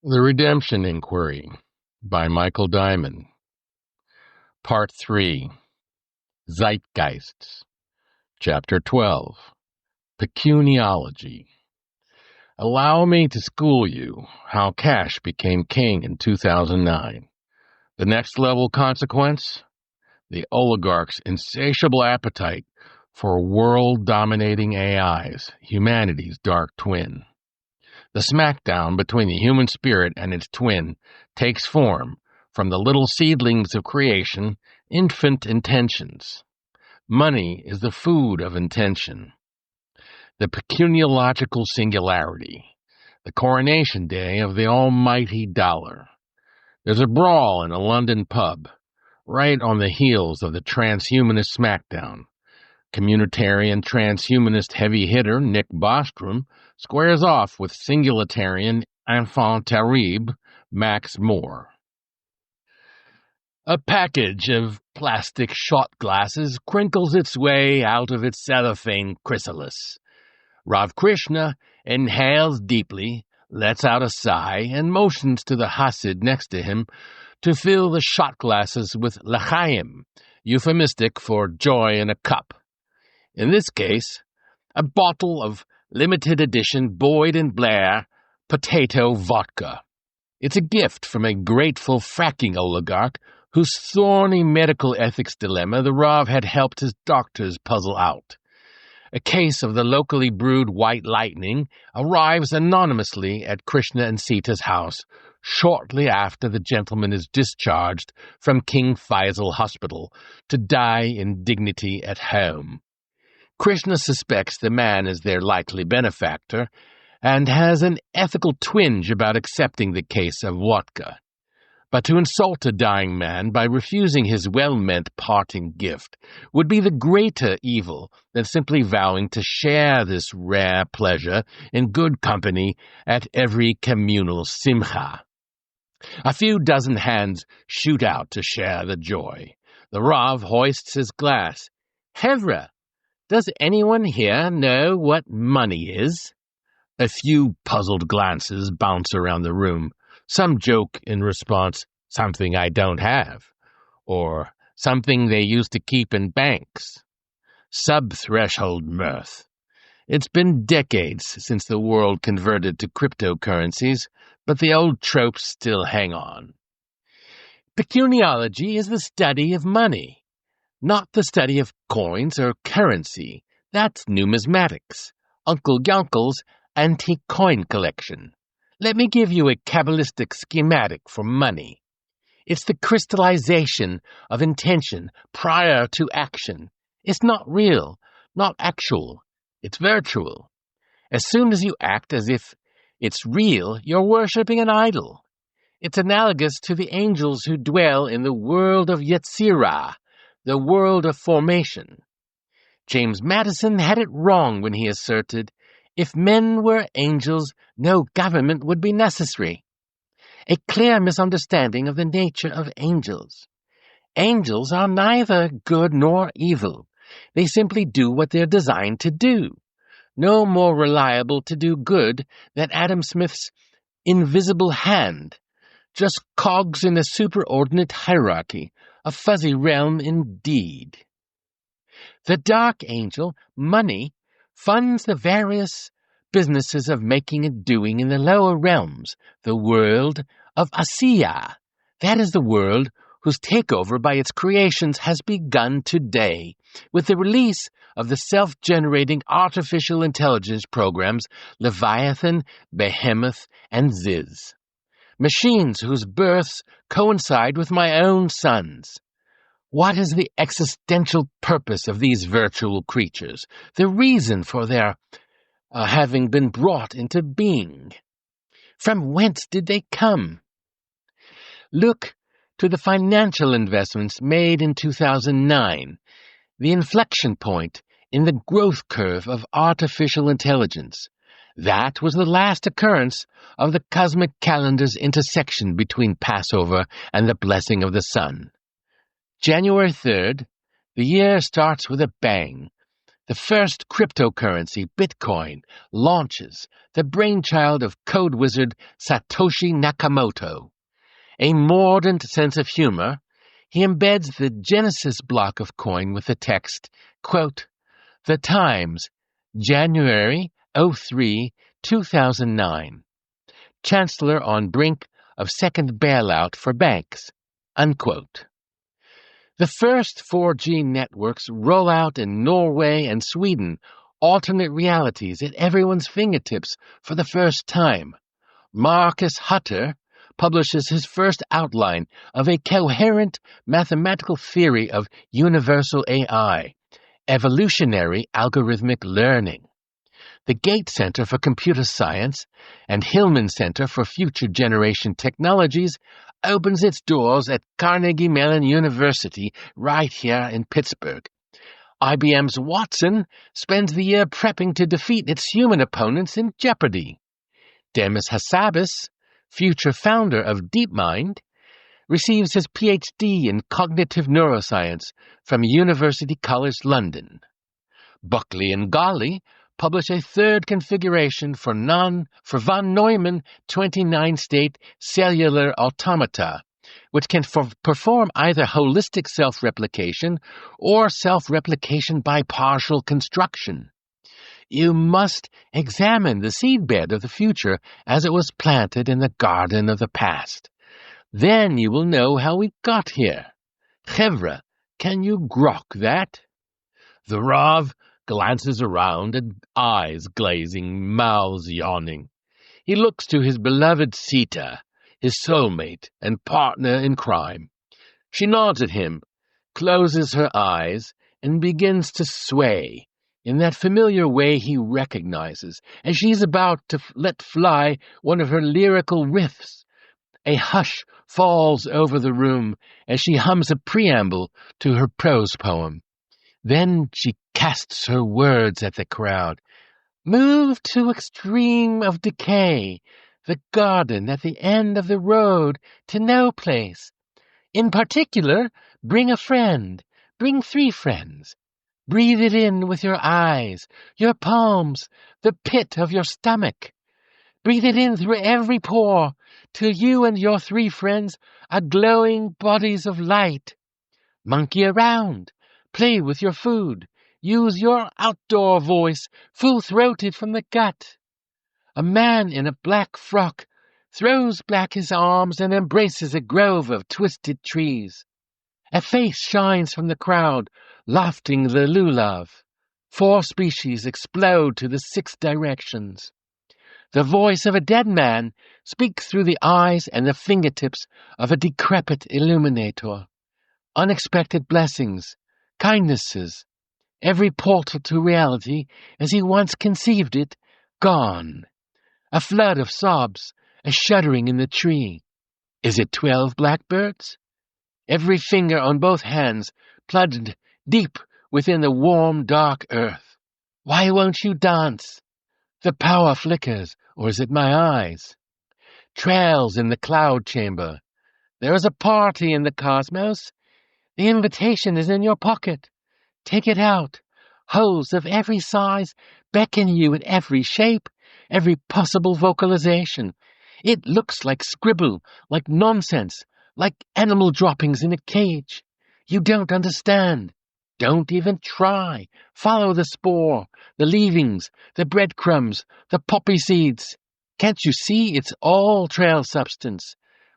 The Redemption Inquiry by Michael Diamond. Part 3. Zeitgeists. Chapter 12. Pecuniology. Allow me to school you how cash became king in 2009. The next level consequence? The oligarchs' insatiable appetite for world-dominating AIs, humanity's dark twin. The smackdown between the human spirit and its twin takes form from the little seedlings of creation, infant intentions. Money is the food of intention. The Pecuniological Singularity, the coronation day of the almighty dollar. There's a brawl in a London pub, right on the heels of the Transhumanist Smackdown. Communitarian Transhumanist heavy hitter Nick Bostrom squares off with Singulatarian Enfant Terrible Max Moore. A package of plastic shot glasses crinkles its way out of its cellophane chrysalis. Rav Krishna inhales deeply, lets out a sigh, and motions to the Hasid next to him to fill the shot glasses with l'chaim, euphemistic for joy in a cup. In this case, a bottle of limited edition Boyd and Blair potato vodka. It's a gift from a grateful fracking oligarch whose thorny medical ethics dilemma the Rav had helped his doctors puzzle out. A case of the locally brewed white lightning arrives anonymously at Krishna and Sita's house shortly after the gentleman is discharged from King Faisal Hospital to die in dignity at home. Krishna suspects the man is their likely benefactor and has an ethical twinge about accepting the case of vodka. But to insult a dying man by refusing his well-meant parting gift would be the greater evil than simply vowing to share this rare pleasure in good company at every communal simcha. A few dozen hands shoot out to share the joy. The Rav hoists his glass. Hevra, does anyone here know what money is? A few puzzled glances bounce around the room. Some joke in response, something I don't have, or something they used to keep in banks. Sub-threshold mirth. It's been decades since the world converted to cryptocurrencies, but the old tropes still hang on. Pecuniology is the study of money. Not the study of coins or currency. That's numismatics, Uncle Yonkel's antique coin collection. Let me give you a Kabbalistic schematic for money. It's the crystallization of intention prior to action. It's not real, not actual. It's virtual. As soon as you act as if it's real, you're worshipping an idol. It's analogous to the angels who dwell in the world of Yetzirah, the world of formation. James Madison had it wrong when he asserted, if men were angels, no government would be necessary. A clear misunderstanding of the nature of angels. Angels are neither good nor evil. They simply do what they're designed to do. No more reliable to do good than Adam Smith's invisible hand. Just cogs in a superordinate hierarchy, a fuzzy realm indeed. The dark angel, money, funds the various businesses of making and doing in the lower realms, the world of Asiya. That is the world whose takeover by its creations has begun today, with the release of the self-generating artificial intelligence programs Leviathan, Behemoth, and Ziz. Machines whose births coincide with my own sons. What is the existential purpose of these virtual creatures, the reason for their having been brought into being? From whence did they come? Look to the financial investments made in 2009, the inflection point in the growth curve of artificial intelligence. That was the last occurrence of the cosmic calendar's intersection between Passover and the blessing of the sun. January 3rd, the year starts with a bang. The first cryptocurrency, Bitcoin, launches, the brainchild of code wizard Satoshi Nakamoto. A mordant sense of humor, he embeds the genesis block of coin with the text, quote, "The Times, January 03, 2009. Chancellor on brink of second bailout for banks," unquote. The first 4G networks roll out in Norway and Sweden, alternate realities at everyone's fingertips for the first time. Marcus Hutter publishes his first outline of a coherent mathematical theory of universal AI, evolutionary algorithmic learning. The Gates Center for Computer Science and Hillman Center for Future Generation Technologies opens its doors at Carnegie Mellon University right here in Pittsburgh. IBM's Watson spends the year prepping to defeat its human opponents in Jeopardy! Demis Hassabis, future founder of DeepMind, receives his PhD in cognitive neuroscience from University College London. Buckley and Golly publish a third configuration for von Neumann 29-state cellular automata, which can perform either holistic self-replication or self-replication by partial construction. You must examine the seedbed of the future as it was planted in the garden of the past. Then you will know how we got here. Chevra, can you grok that? The Rav glances around, and eyes glazing, mouths yawning. He looks to his beloved Sita, his soulmate and partner in crime. She nods at him, closes her eyes, and begins to sway in that familiar way he recognizes, as she's about to let fly one of her lyrical riffs. A hush falls over the room as she hums a preamble to her prose poem. Then she casts her words at the crowd. Move to extreme of decay, the garden at the end of the road to no place. In particular, bring a friend, bring 3 friends. Breathe it in with your eyes, your palms, the pit of your stomach. Breathe it in through every pore, till you and your 3 friends are glowing bodies of light. Monkey around. Play with your food. Use your outdoor voice, full-throated from the gut. A man in a black frock throws back his arms and embraces a grove of twisted trees. A face shines from the crowd, lofting the lulav. 4 species explode to the 6 directions. The voice of a dead man speaks through the eyes and the fingertips of a decrepit illuminator. Unexpected blessings, kindnesses, every portal to reality as he once conceived it, gone. A flood of sobs, a shuddering in the tree. Is it 12 blackbirds? Every finger on both hands plunged deep within the warm, dark earth. Why won't you dance? The power flickers, or is it my eyes? Trails in the cloud chamber. There is a party in the cosmos. The invitation is in your pocket. Take it out. Holes of every size beckon you in every shape, every possible vocalization. It looks like scribble, like nonsense, like animal droppings in a cage. You don't understand. Don't even try. Follow the spore, the leavings, the breadcrumbs, the poppy seeds. Can't you see it's all trail substance?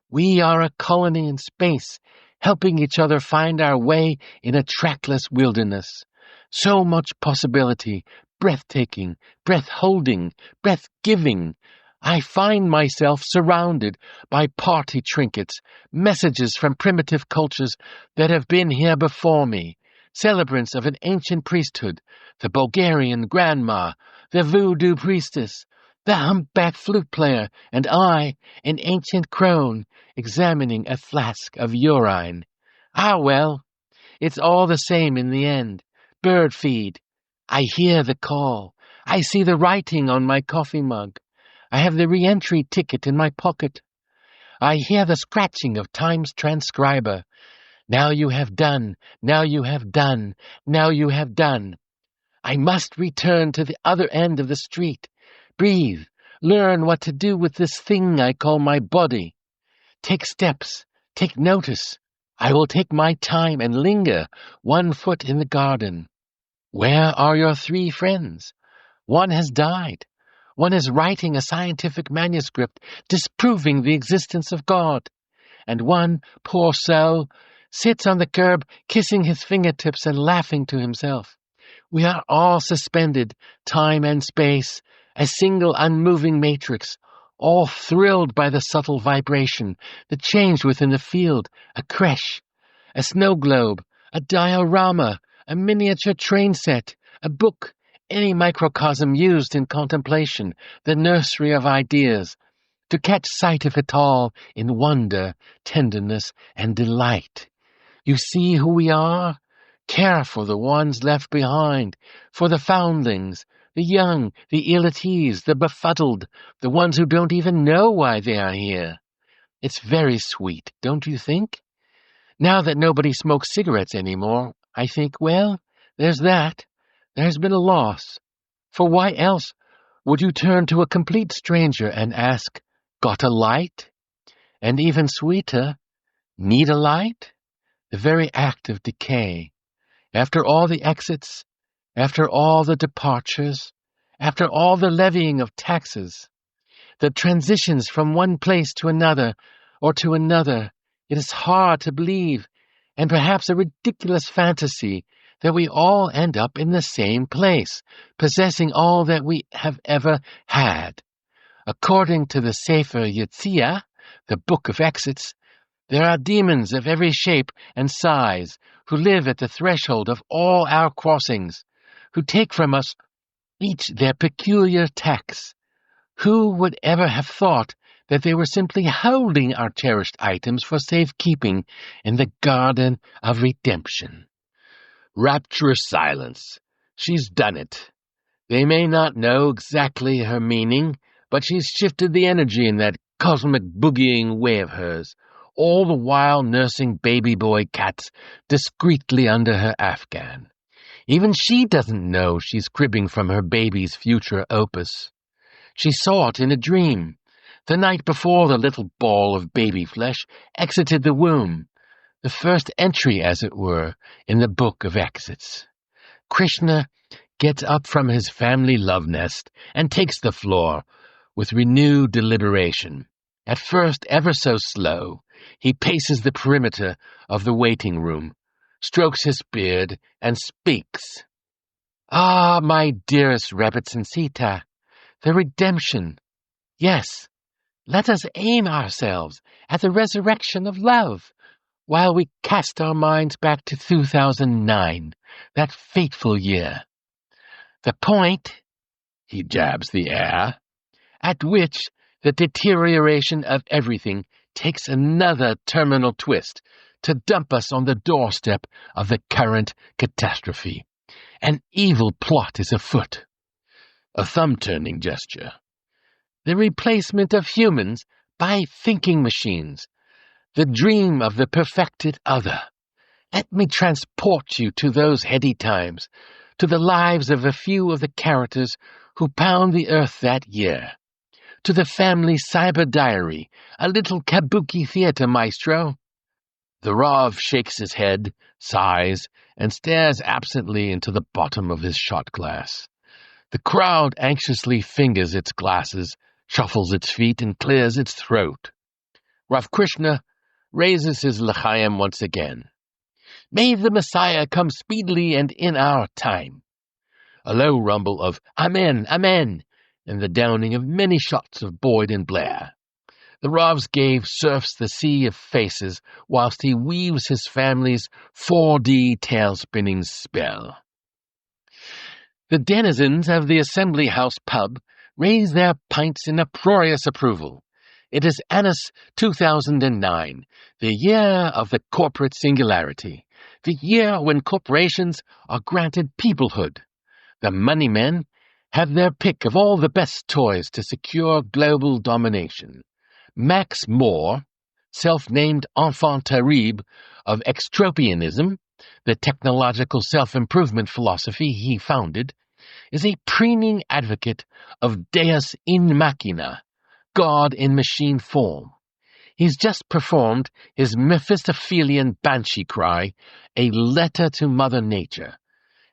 We are a colony in space, helping each other find our way in a trackless wilderness. So much possibility, breathtaking, breath-holding, breath-giving. I find myself surrounded by party trinkets, messages from primitive cultures that have been here before me, celebrants of an ancient priesthood, the Bulgarian grandma, the voodoo priestess, the humpback flute player, and I, an ancient crone, examining a flask of urine. Ah, well, it's all the same in the end. Bird feed. I hear the call. I see the writing on my coffee mug. I have the re-entry ticket in my pocket. I hear the scratching of Time's transcriber. Now you have done, now you have done, now you have done. I must return to the other end of the street. Breathe. Learn what to do with this thing I call my body. Take steps. Take notice. I will take my time and linger 1 foot in the garden. Where are your 3 friends? One has died. One is writing a scientific manuscript disproving the existence of God. And one, poor soul, sits on the curb kissing his fingertips and laughing to himself. We are all suspended, time and space, a single unmoving matrix, all thrilled by the subtle vibration, the change within the field, a creche, a snow globe, a diorama, a miniature train set, a book, any microcosm used in contemplation, the nursery of ideas, to catch sight of it all in wonder, tenderness, and delight. You see who we are? Care for the ones left behind, for the foundlings, the young, the ill-at-ease, the befuddled, the ones who don't even know why they are here. It's very sweet, don't you think? Now that nobody smokes cigarettes anymore, I think, well, there's that. There's been a loss. For why else would you turn to a complete stranger and ask, got a light? And even sweeter, need a light? The very act of decay. After all the exits, after all the departures, after all the levying of taxes, the transitions from one place to another, or to another, it is hard to believe, and perhaps a ridiculous fantasy, that we all end up in the same place, possessing all that we have ever had. According to the Sefer Yetzirah, the Book of Exits, there are demons of every shape and size who live at the threshold of all our crossings, who take from us each their peculiar tax. Who would ever have thought that they were simply holding our cherished items for safekeeping in the garden of redemption? Rapturous silence. She's done it. They may not know exactly her meaning, but she's shifted the energy in that cosmic boogieing way of hers, all the while nursing baby boy cats discreetly under her afghan. Even she doesn't know she's cribbing from her baby's future opus. She saw it in a dream, the night before the little ball of baby flesh exited the womb, the first entry, as it were, in the Book of Exits. Krishna gets up from his family love nest and takes the floor with renewed deliberation. At first ever so slow, he paces the perimeter of the waiting room, strokes his beard, and speaks. Ah, my dearest rabbits and Sita, the redemption. Yes, let us aim ourselves at the resurrection of love, while we cast our minds back to 2009, that fateful year. The point, he jabs the air, at which the deterioration of everything takes another terminal twist to dump us on the doorstep of the current catastrophe. An evil plot is afoot. A thumb-turning gesture. The replacement of humans by thinking machines. The dream of the perfected other. Let me transport you to those heady times, to the lives of a few of the characters who pound the earth that year, to the family cyber diary, a little kabuki theater maestro. The Rav shakes his head, sighs, and stares absently into the bottom of his shot glass. The crowd anxiously fingers its glasses, shuffles its feet, and clears its throat. Rav Krishna raises his l'chaim once again. May the Messiah come speedily and in our time. A low rumble of Amen, Amen, and the downing of many shots of Boyd and Blair. The Rav's gave surfs the sea of faces whilst he weaves his family's 4D tail-spinning spell. The denizens of the Assembly House pub raise their pints in uproarious approval. It is Annis 2009, the year of the corporate singularity, the year when corporations are granted peoplehood. The money men have their pick of all the best toys to secure global domination. Max Moore, self-named Enfant Terrible of extropianism, the technological self-improvement philosophy he founded, is a preening advocate of Deus in machina, God in machine form. He's just performed his Mephistophelian banshee cry, a letter to Mother Nature.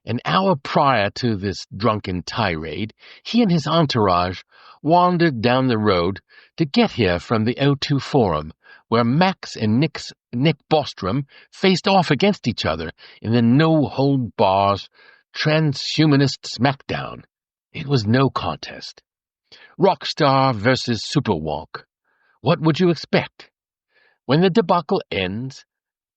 An hour prior to this drunken tirade, he and his entourage wandered down the road to get here from the O2 Forum, where Max and Nick Bostrom faced off against each other in the no-hold-bars Transhumanist Smackdown. It was no contest. Rockstar versus Superwonk. What would you expect? When the debacle ends,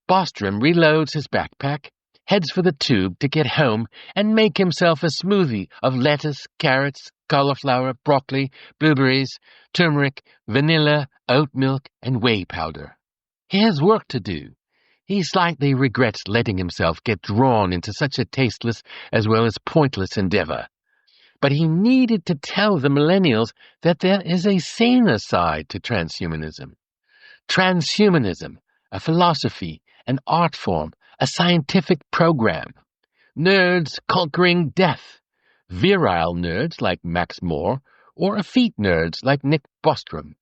Bostrom reloads his backpack, heads for the tube to get home and make himself a smoothie of lettuce, carrots, cauliflower, broccoli, blueberries, turmeric, vanilla, oat milk, and whey powder. He has work to do. He slightly regrets letting himself get drawn into such a tasteless as well as pointless endeavor. But he needed to tell the millennials that there is a saner side to transhumanism. Transhumanism, a philosophy, an art form, a scientific program. Nerds conquering death. Virile nerds like Max Moore, or effete nerds like Nick Bostrom.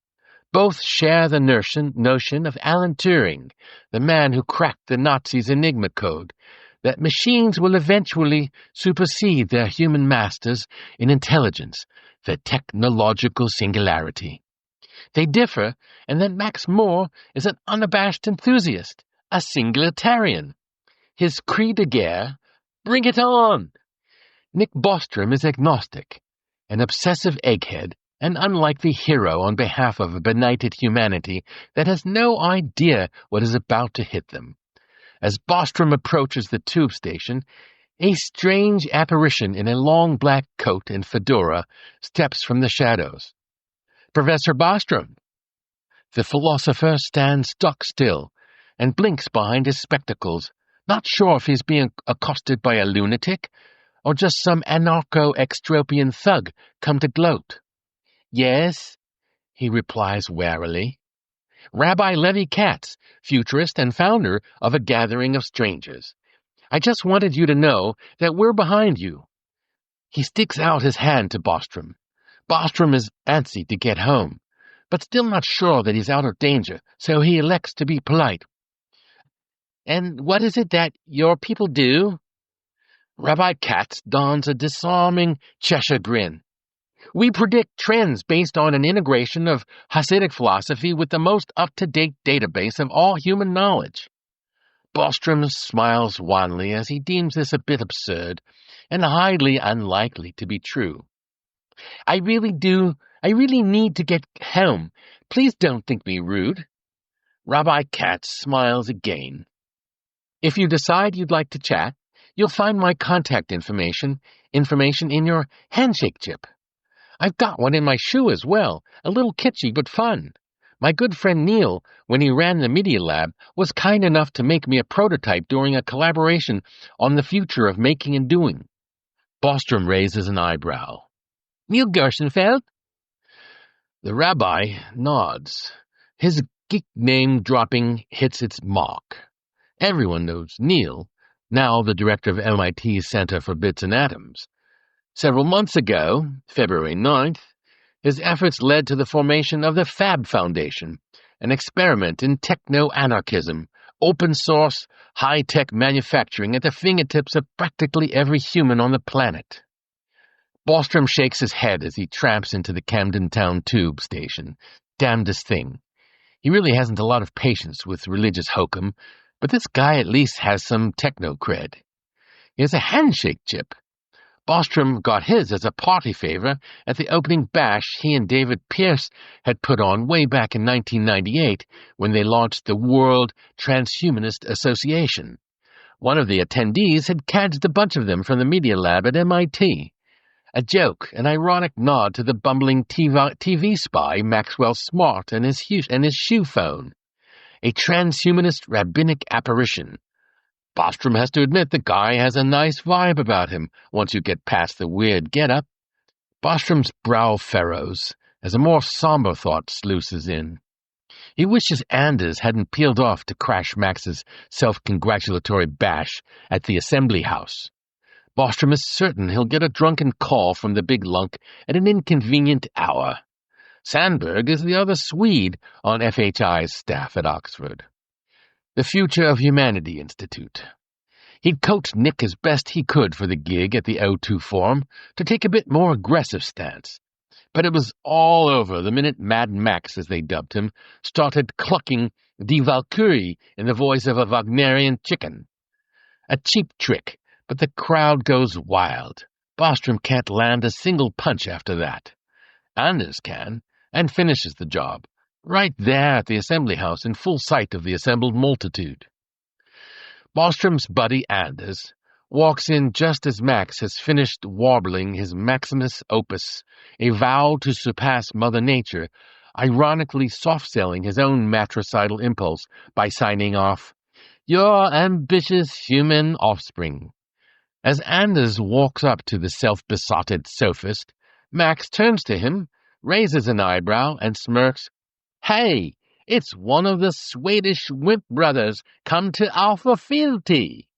Both share the notion of Alan Turing, the man who cracked the Nazis' Enigma code, that machines will eventually supersede their human masters in intelligence, the technological singularity. They differ, and that Max Moore is an unabashed enthusiast, a singularitarian. His cri de guerre, bring it on! Nick Bostrom is agnostic, an obsessive egghead, an unlikely hero on behalf of a benighted humanity that has no idea what is about to hit them. As Bostrom approaches the tube station, a strange apparition in a long black coat and fedora steps from the shadows. Professor Bostrom. The philosopher stands stock still and blinks behind his spectacles, not sure if he's being accosted by a lunatic or just some anarcho-extropian thug come to gloat. Yes, he replies warily. Rabbi Levi Katz, futurist and founder of a gathering of strangers. I just wanted you to know that we're behind you. He sticks out his hand to Bostrom. Bostrom is antsy to get home, but still not sure that he's out of danger, so he elects to be polite. And what is it that your people do? Rabbi Katz dons a disarming Cheshire grin. We predict trends based on an integration of Hasidic philosophy with the most up-to-date database of all human knowledge. Bostrom smiles wanly as he deems this a bit absurd and highly unlikely to be true. I really need to get home. Please don't think me rude. Rabbi Katz smiles again. If you decide you'd like to chat, you'll find my contact information in your handshake chip. I've got one in my shoe as well, a little kitschy but fun. My good friend Neil, when he ran the Media Lab, was kind enough to make me a prototype during a collaboration on the future of making and doing. Bostrom raises an eyebrow. Neil Gershenfeld? The rabbi nods. His geek name dropping hits its mark. Everyone knows Neil, now the director of MIT's Center for Bits and Atoms. Several months ago, February 9th, his efforts led to the formation of the Fab Foundation, an experiment in techno-anarchism, open-source, high-tech manufacturing at the fingertips of practically every human on the planet. Bostrom shakes his head as he tramps into the Camden Town tube station. Damnedest thing. He really hasn't a lot of patience with religious hokum, but this guy at least has some techno-cred. He has a handshake chip. Bostrom got his as a party favor at the opening bash he and David Pierce had put on way back in 1998 when they launched the World Transhumanist Association. One of the attendees had cadged a bunch of them from the Media Lab at MIT. A joke, an ironic nod to the bumbling TV spy Maxwell Smart and his shoe phone. A transhumanist rabbinic apparition. Bostrom has to admit the guy has a nice vibe about him once you get past the weird get-up. Bostrom's brow furrows as a more somber thought sluices in. He wishes Anders hadn't peeled off to crash Max's self-congratulatory bash at the Assembly House. Bostrom is certain he'll get a drunken call from the big lunk at an inconvenient hour. Sandberg is the other Swede on FHI's staff at Oxford. The Future of Humanity Institute. He'd coached Nick as best he could for the gig at the O2 Forum to take a bit more aggressive stance. But it was all over the minute Mad Max, as they dubbed him, started clucking Die Valkyrie in the voice of a Wagnerian chicken. A cheap trick, but the crowd goes wild. Bostrom can't land a single punch after that. Anders can, and finishes the job, right there at the Assembly House in full sight of the assembled multitude. Bostrom's buddy Anders walks in just as Max has finished warbling his maximus opus, a vow to surpass Mother Nature, ironically soft-selling his own matricidal impulse by signing off, "Your ambitious human offspring." As Anders walks up to the self-besotted sophist, Max turns to him, raises an eyebrow, and smirks, "Hey, it's one of the Swedish wimp brothers come to Alpha Fealty."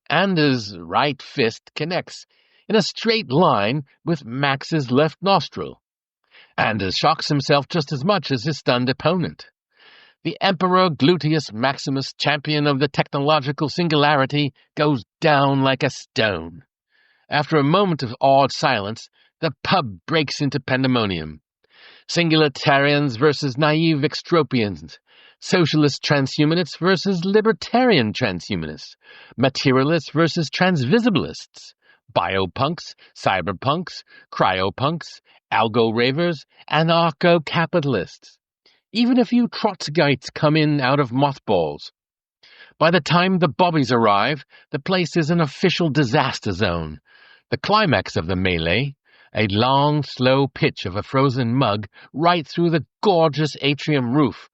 Anders' right fist connects in a straight line with Max's left nostril. Anders shocks himself just as much as his stunned opponent. The Emperor Gluteus Maximus, champion of the technological singularity, goes down like a stone. After a moment of awed silence, the pub breaks into pandemonium. Singularitarians versus naive extropians, socialist transhumanists versus libertarian transhumanists, materialists versus transvisibilists, biopunks, cyberpunks, cryopunks, algo-ravers, anarcho-capitalists. Even a few Trotskyites come in out of mothballs. By the time the bobbies arrive, the place is an official disaster zone. The climax of the melee, a long, slow pitch of a frozen mug right through the gorgeous atrium roof,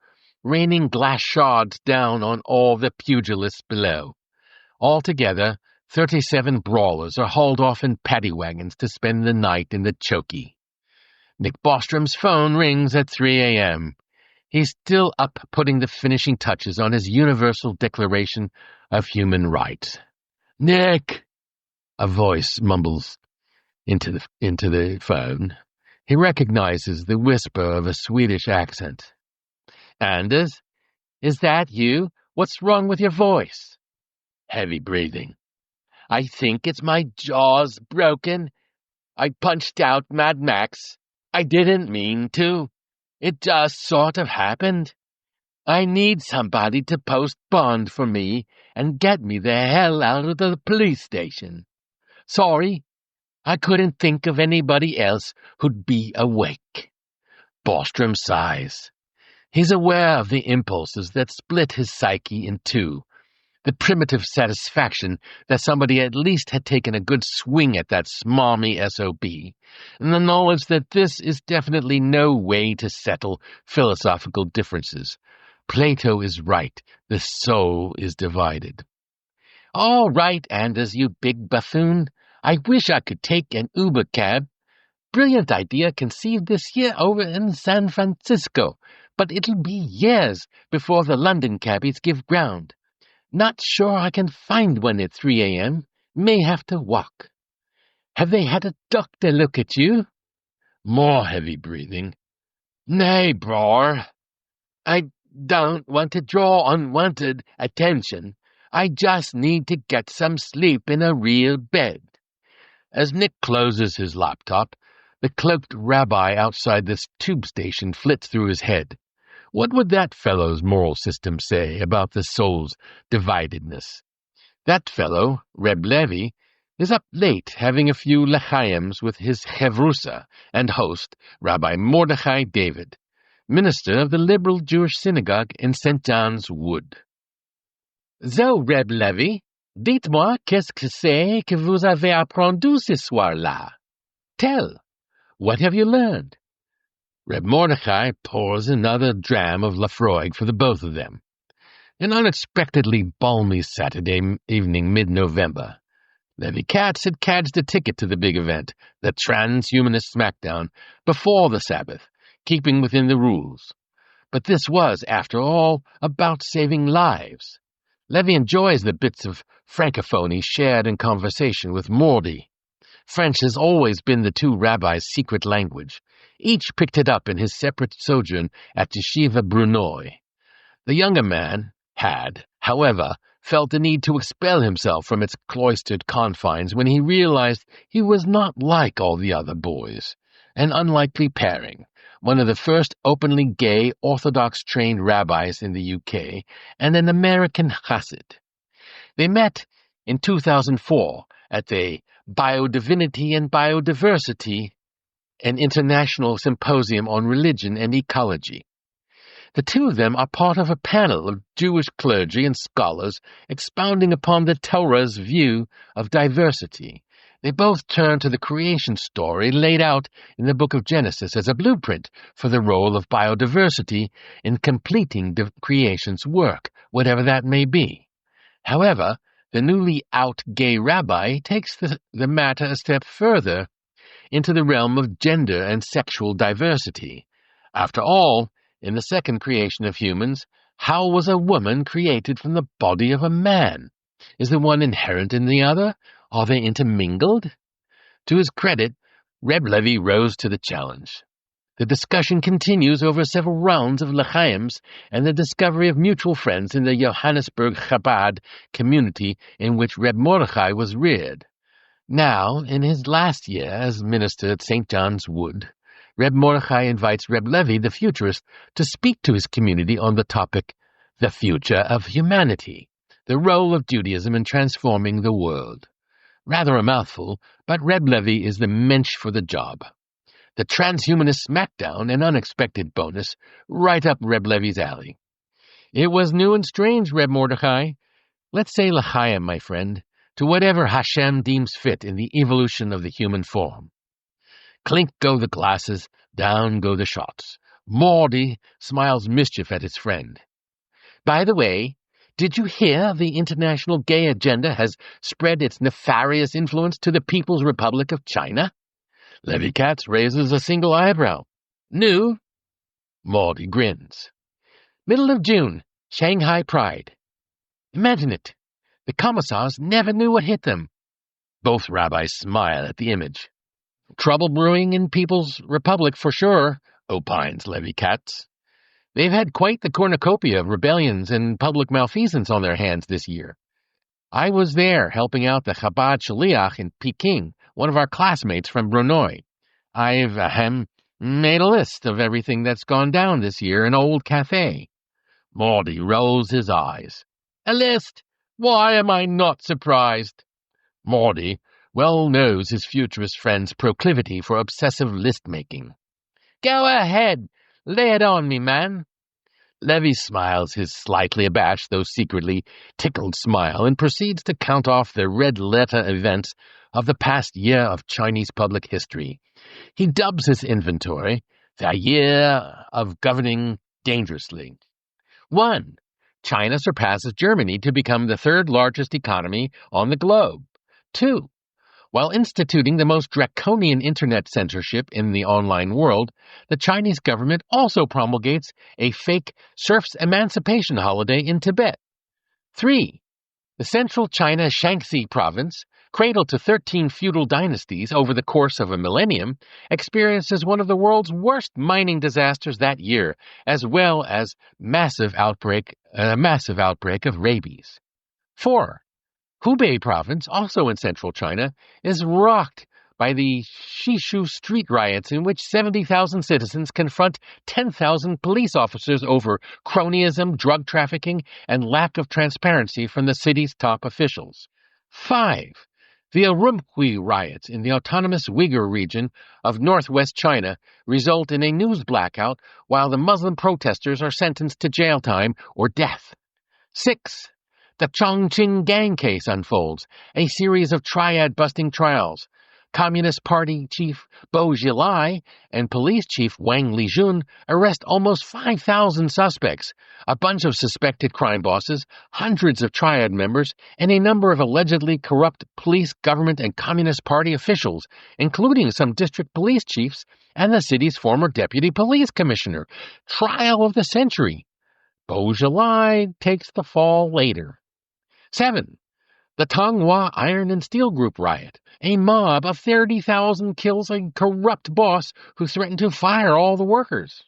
raining glass shards down on all the pugilists below. Altogether, 37 brawlers are hauled off in paddy wagons to spend the night in the chokey. Nick Bostrom's phone rings at 3 a.m. He's still up putting the finishing touches on his Universal Declaration of Human Rights. "Nick!" a voice mumbles into the phone. He recognizes the whisper of a Swedish accent. "Anders, is that you? What's wrong with your voice?" Heavy breathing. "I think it's my jaws broken. I punched out Mad Max. I didn't mean to. It just sort of happened. I need somebody to post bond for me and get me the hell out of the police station. Sorry, I couldn't think of anybody else who'd be awake." Bostrom sighs. He's aware of the impulses that split his psyche in two, the primitive satisfaction that somebody at least had taken a good swing at that smarmy SOB, and the knowledge that this is definitely no way to settle philosophical differences. Plato is right. The soul is divided. "All right, Anders, you big buffoon. I wish I could take an Uber cab. Brilliant idea conceived this year over in San Francisco, but it'll be years before the London cabbies give ground. Not sure I can find one at 3 a.m. May have to walk. Have they had a doctor look at you?" More heavy breathing. "Nay, bror. I don't want to draw unwanted attention. I just need to get some sleep in a real bed." As Nick closes his laptop, the cloaked rabbi outside this tube station flits through his head. What would that fellow's moral system say about the soul's dividedness? That fellow, Reb Levi, is up late having a few lechaims with his chevrusa and host, Rabbi Mordechai David, minister of the liberal Jewish synagogue in St. John's Wood. "So, Reb Levi, dites-moi qu'est-ce que c'est que vous avez apprendu ce soir-là? Tell, what have you learned?" Reb Mordechai pours another dram of Lafroig for the both of them. An unexpectedly balmy Saturday evening mid-November. Levi Katz had cadged a ticket to the big event, the Transhumanist Smackdown, before the Sabbath, keeping within the rules. But this was, after all, about saving lives. Levy enjoys the bits of francophony shared in conversation with Mordy. French has always been the two rabbis' secret language. Each picked it up in his separate sojourn at Yeshiva Brunoy. The younger man had, however, felt the need to expel himself from its cloistered confines when he realized he was not like all the other boys, an unlikely pairing, one of the first openly gay Orthodox-trained rabbis in the UK and an American Chassid. They met in 2004 at the Biodivinity and Biodiversity, an international symposium on religion and ecology. The two of them are part of a panel of Jewish clergy and scholars expounding upon the Torah's view of diversity. They both turn to the creation story laid out in the book of Genesis as a blueprint for the role of biodiversity in completing the creation's work, whatever that may be. However, the newly out gay rabbi takes the matter a step further into the realm of gender and sexual diversity. After all, in the second creation of humans, how was a woman created from the body of a man? Is the one inherent in the other? Are they intermingled? To his credit, Reb Levy rose to the challenge. The discussion continues over several rounds of l'chaims and the discovery of mutual friends in the Johannesburg Chabad community in which Reb Mordechai was reared. Now, in his last year as minister at St. John's Wood, Reb Mordechai invites Reb Levy, the futurist, to speak to his community on the topic, The Future of Humanity, the role of Judaism in transforming the world. Rather a mouthful, but Reb Levy is the mensch for the job. The Transhumanist Smackdown, an unexpected bonus, right up Reb Levy's alley. It was new and strange, Reb Mordechai. Let's say l'chaim, my friend, to whatever Hashem deems fit in the evolution of the human form. Clink go the glasses, down go the shots. Mordy smiles mischief at his friend. By the way, did you hear the international gay agenda has spread its nefarious influence to the People's Republic of China? Levy Katz raises a single eyebrow. New? Mordy grins. Middle of June, Shanghai Pride. Imagine it. The commissars never knew what hit them. Both rabbis smile at the image. Trouble brewing in People's Republic for sure, opines Levy Katz. They've had quite the cornucopia of rebellions and public malfeasance on their hands this year. I was there helping out the Chabad Shaliach in Peking, one of our classmates from Brunoy. I've made a list of everything that's gone down this year in Old Cafe. Mordy rolls his eyes. A list? Why am I not surprised? Mordy well knows his futurist friend's proclivity for obsessive list-making. Go ahead. Lay it on me, man. Levy smiles his slightly abashed, though secretly tickled smile, and proceeds to count off the red-letter events of the past year of Chinese public history. He dubs his inventory the year of governing dangerously. 1. China surpasses Germany to become the third largest economy on the globe. 2. While instituting the most draconian internet censorship in the online world, the Chinese government also promulgates a fake serfs' emancipation holiday in Tibet. 3. The central China Shaanxi province, cradle to 13 feudal dynasties over the course of a millennium, experiences one of the world's worst mining disasters that year, as well as a massive outbreak of rabies. 4. Hubei province, also in central China, is rocked by the Shishu street riots in which 70,000 citizens confront 10,000 police officers over cronyism, drug trafficking, and lack of transparency from the city's top officials. 5. The Urumqi riots in the autonomous Uyghur region of northwest China result in a news blackout while the Muslim protesters are sentenced to jail time or death. 6. The Chongqing gang case unfolds, a series of triad-busting trials. Communist Party Chief Bo Xilai and Police Chief Wang Lijun arrest almost 5,000 suspects, a bunch of suspected crime bosses, hundreds of triad members, and a number of allegedly corrupt police, government, and Communist Party officials, including some district police chiefs and the city's former deputy police commissioner. Trial of the century. Bo Xilai takes the fall later. 7. The Tonghua Iron and Steel Group riot. A mob of 30,000 kills a corrupt boss who threatened to fire all the workers.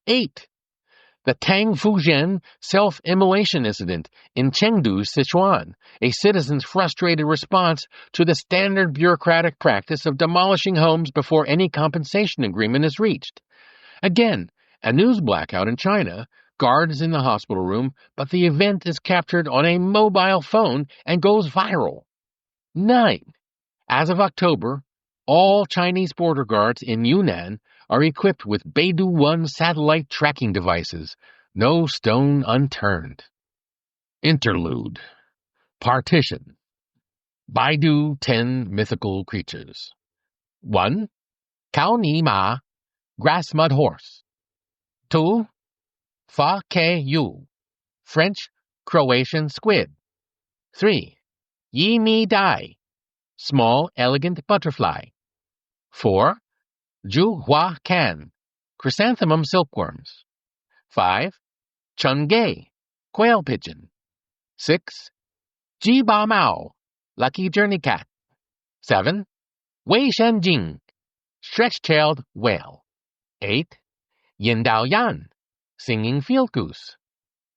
8. The Tang Fuzhen self-immolation incident in Chengdu, Sichuan, a citizen's frustrated response to the standard bureaucratic practice of demolishing homes before any compensation agreement is reached. Again, a news blackout in China, guards in the hospital room, but the event is captured on a mobile phone and goes viral. 9. As of October, all Chinese border guards in Yunnan are equipped with Beidou 1 satellite tracking devices. No stone unturned. Interlude. Partition. Baidu 10 mythical creatures. 1. Cao Ni Ma, grass mud horse. 2. Fa Ke Yu, French Croatian squid. 3. Yi Mi Dai, small elegant butterfly. 4. Zhu Hua Can, chrysanthemum silkworms. 5. Chun Gei, quail pigeon. 6. Ji Ba Mao, lucky journey cat. 7. Wei Shen Jing, stretch-tailed whale. 8. Yin Dao Yan, singing field goose.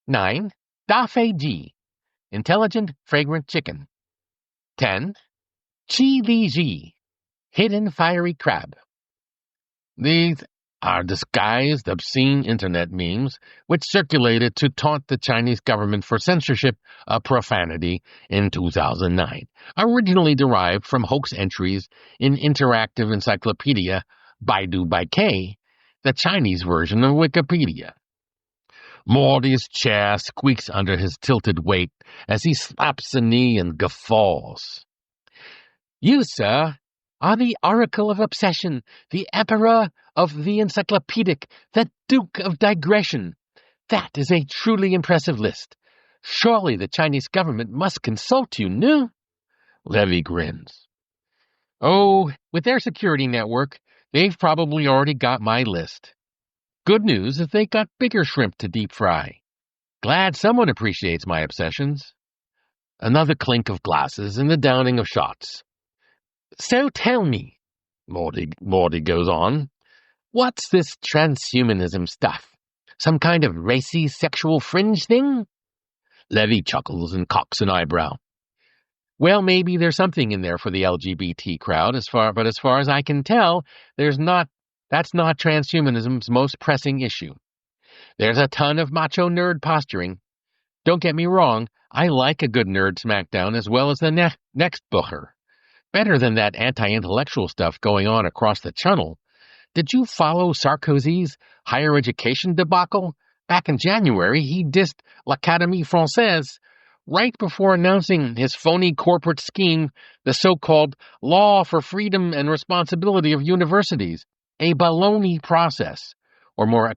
9. Da Fei Ji, intelligent fragrant chicken. 10. Qi Li Ji, hidden fiery crab. These are disguised, obscene internet memes which circulated to taunt the Chinese government for censorship of profanity in 2009, originally derived from hoax entries in interactive encyclopedia Baidu by K, the Chinese version of Wikipedia. Morty's chair squeaks under his tilted weight as he slaps a knee and guffaws. You, sir, are the oracle of obsession, the emperor of the encyclopedic, the duke of digression. That is a truly impressive list. Surely the Chinese government must consult you, no? Levy grins. Oh, with their security network, they've probably already got my list. Good news is they got bigger shrimp to deep fry. Glad someone appreciates my obsessions. Another clink of glasses and the downing of shots. So tell me, Morty goes on, what's this transhumanism stuff? Some kind of racy sexual fringe thing? Levy chuckles and cocks an eyebrow. Well, maybe there's something in there for the LGBT crowd, but as far as I can tell, that's not transhumanism's most pressing issue. There's a ton of macho nerd posturing. Don't get me wrong, I like a good nerd smackdown as well as the next booker. Better than that anti-intellectual stuff going on across the channel. Did you follow Sarkozy's higher education debacle? Back in January, he dissed l'Académie Française right before announcing his phony corporate scheme, the so-called Law for Freedom and Responsibility of Universities, a baloney process, or more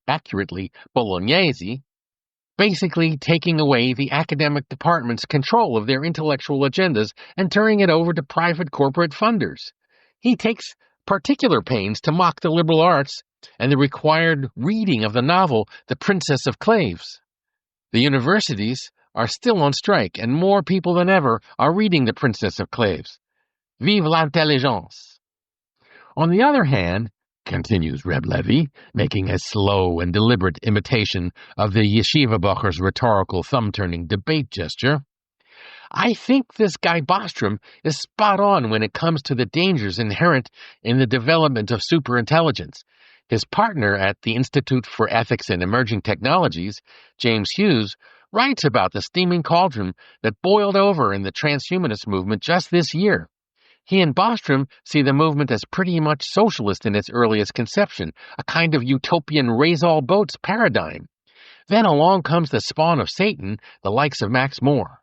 accurately, bolognese, basically taking away the academic department's control of their intellectual agendas and turning it over to private corporate funders. He takes particular pains to mock the liberal arts and the required reading of the novel The Princess of Claves. The universities are still on strike, and more people than ever are reading The Princess of Claves. Vive l'intelligence! On the other hand, continues Reb Levy, making a slow and deliberate imitation of the yeshiva bacher's rhetorical thumb-turning debate gesture, I think this guy Bostrom is spot on when it comes to the dangers inherent in the development of superintelligence. His partner at the Institute for Ethics and Emerging Technologies, James Hughes, writes about the steaming cauldron that boiled over in the transhumanist movement just this year. He and Bostrom see the movement as pretty much socialist in its earliest conception, a kind of utopian raise-all-boats paradigm. Then along comes the spawn of Satan, the likes of Max Moore.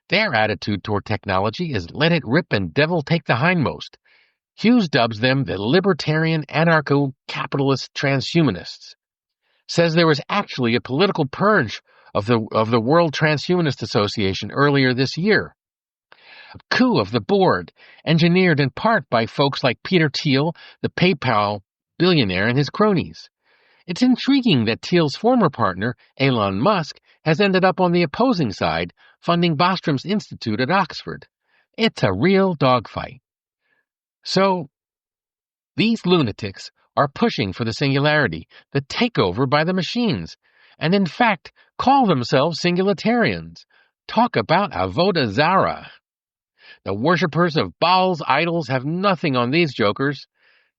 Their attitude toward technology is let it rip and devil take the hindmost. Hughes dubs them the libertarian anarcho-capitalist transhumanists. Says there was actually a political purge of the World Transhumanist Association earlier this year. A coup of the board, engineered in part by folks like Peter Thiel, the PayPal billionaire, and his cronies. It's intriguing that Thiel's former partner, Elon Musk, has ended up on the opposing side, funding Bostrom's institute at Oxford. It's a real dogfight. So, these lunatics are pushing for the singularity, the takeover by the machines, and in fact call themselves Singulatarians. Talk about avodah zarah. The worshippers of Baal's idols have nothing on these jokers.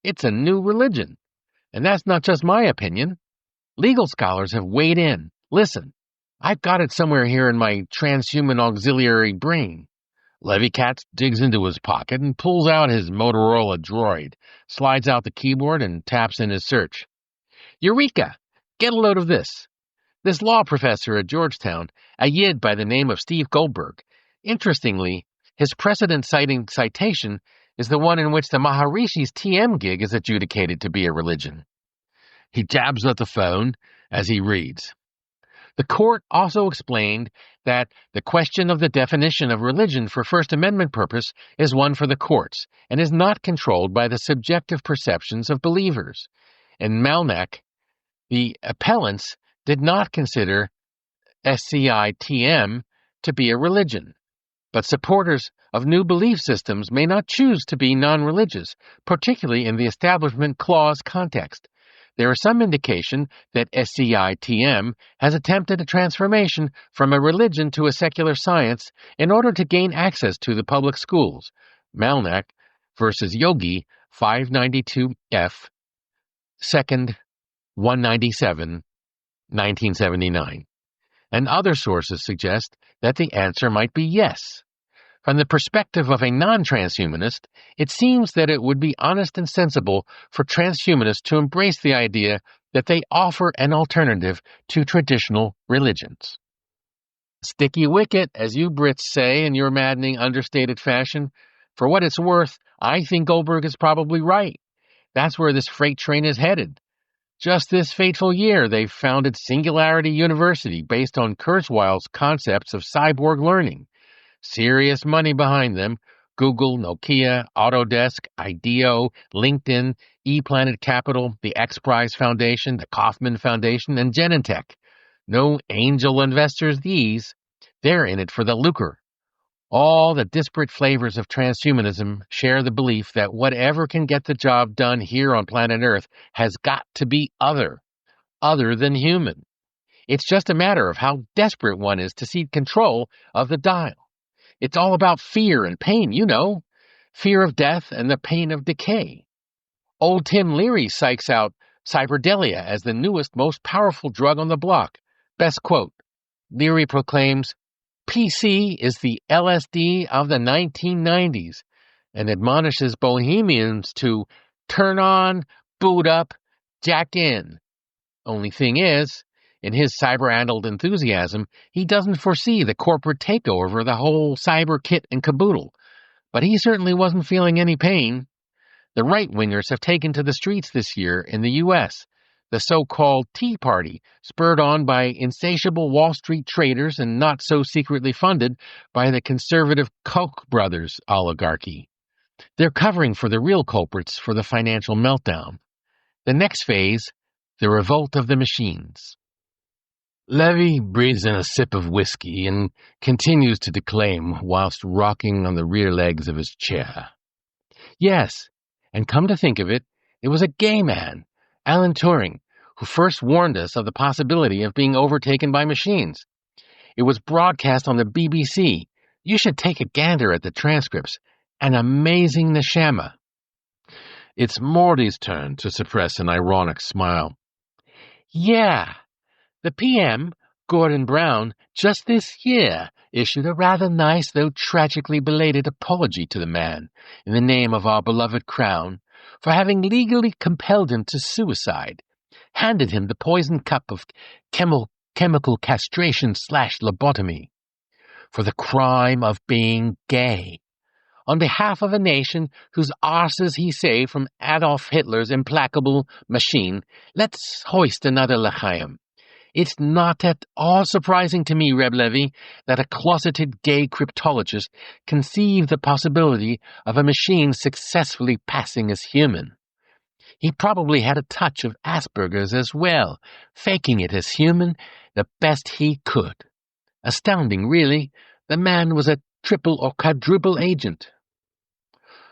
It's a new religion. And that's not just my opinion. Legal scholars have weighed in. Listen, I've got it somewhere here in my transhuman auxiliary brain. Levycats digs into his pocket and pulls out his Motorola Droid, slides out the keyboard and taps in his search. Eureka! Get a load of this. This law professor at Georgetown, a yid by the name of Steve Goldberg. Interestingly, his precedent-citing citation is the one in which the Maharishi's TM gig is adjudicated to be a religion. He jabs at the phone as he reads. The court also explained that the question of the definition of religion for First Amendment purpose is one for the courts and is not controlled by the subjective perceptions of believers. In Malnak, the appellants did not consider SCITM to be a religion, but supporters of new belief systems may not choose to be non-religious, particularly in the Establishment Clause context. There is some indication that SCITM has attempted a transformation from a religion to a secular science in order to gain access to the public schools. Malnak versus Yogi, 592F, 2nd, 197, 1979. And other sources suggest that the answer might be yes. From the perspective of a non-transhumanist, it seems that it would be honest and sensible for transhumanists to embrace the idea that they offer an alternative to traditional religions. Sticky wicket, as you Brits say in your maddening, understated fashion. For what it's worth, I think Goldberg is probably right. That's where this freight train is headed. Just this fateful year, they founded Singularity University based on Kurzweil's concepts of cyborg learning. Serious money behind them. Google, Nokia, Autodesk, IDEO, LinkedIn, ePlanet Capital, the X Prize Foundation, the Kauffman Foundation, and Genentech. No angel investors these. They're in it for the lucre. All the disparate flavors of transhumanism share the belief that whatever can get the job done here on planet Earth has got to be other than human. It's just a matter of how desperate one is to cede control of the dial. It's all about fear and pain, you know. Fear of death and the pain of decay. Old Tim Leary psychs out cyberdelia as the newest, most powerful drug on the block. Best quote. Leary proclaims, PC is the LSD of the 1990s, and admonishes bohemians to turn on, boot up, jack in. Only thing is, in his cyber-addled enthusiasm, he doesn't foresee the corporate takeover of the whole cyber kit and caboodle. But he certainly wasn't feeling any pain. The right-wingers have taken to the streets this year in the U.S., the so-called Tea Party, spurred on by insatiable Wall Street traders and not so secretly funded by the conservative Koch brothers oligarchy. They're covering for the real culprits for the financial meltdown. The next phase, the revolt of the machines. Levy breathes in a sip of whiskey and continues to declaim whilst rocking on the rear legs of his chair. Yes, and come to think of it, it was a gay man, Alan Turing, who first warned us of the possibility of being overtaken by machines. It was broadcast on the BBC. You should take a gander at the transcripts. An amazing neshama. It's Morty's turn to suppress an ironic smile. Yeah. The PM, Gordon Brown, just this year issued a rather nice though tragically belated apology to the man, in the name of our beloved crown, for having legally compelled him to suicide, handed him the poison cup of chemical castration / lobotomy. for the crime of being gay. On behalf of a nation whose arses he saved from Adolf Hitler's implacable machine, let's hoist another l'chaim. It's not at all surprising to me, Reb Levy, that a closeted gay cryptologist conceived the possibility of a machine successfully passing as human. He probably had a touch of Asperger's as well, faking it as human the best he could. Astounding, really. The man was a triple or quadruple agent.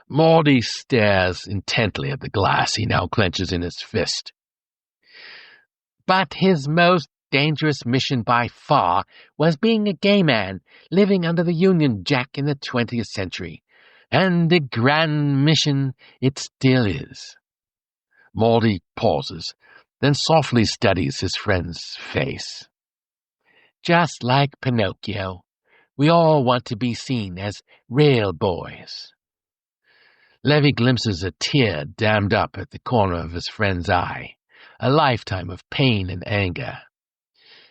Morty stares intently at the glass he now clenches in his fist. But his most dangerous mission by far was being a gay man living under the Union Jack in the 20th century. And a grand mission it still is. Morty pauses, then softly studies his friend's face. Just like Pinocchio, we all want to be seen as real boys. Levy glimpses a tear dammed up at the corner of his friend's eye, a lifetime of pain and anger.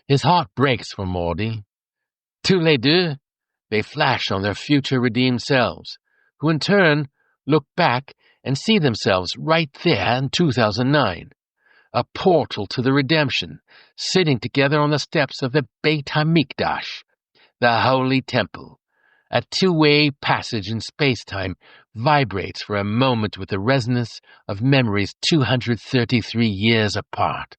His heart breaks for Morty. Tous les deux, they flash on their future redeemed selves, who in turn look back and see themselves right there in 2009, a portal to the redemption, sitting together on the steps of the Beit HaMikdash, the Holy Temple. A two-way passage in space-time vibrates for a moment with the resonance of memories 233 years apart.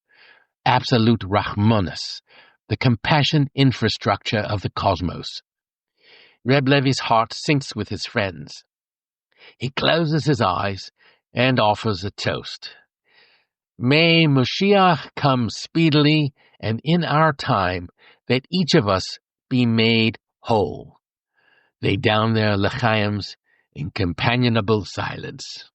Absolute Rahmanis, the compassion infrastructure of the cosmos. Reb Levy's heart sinks with his friends. He closes his eyes and offers a toast. May Moshiach come speedily and in our time, that each of us be made whole. They down their l'chaims in companionable silence.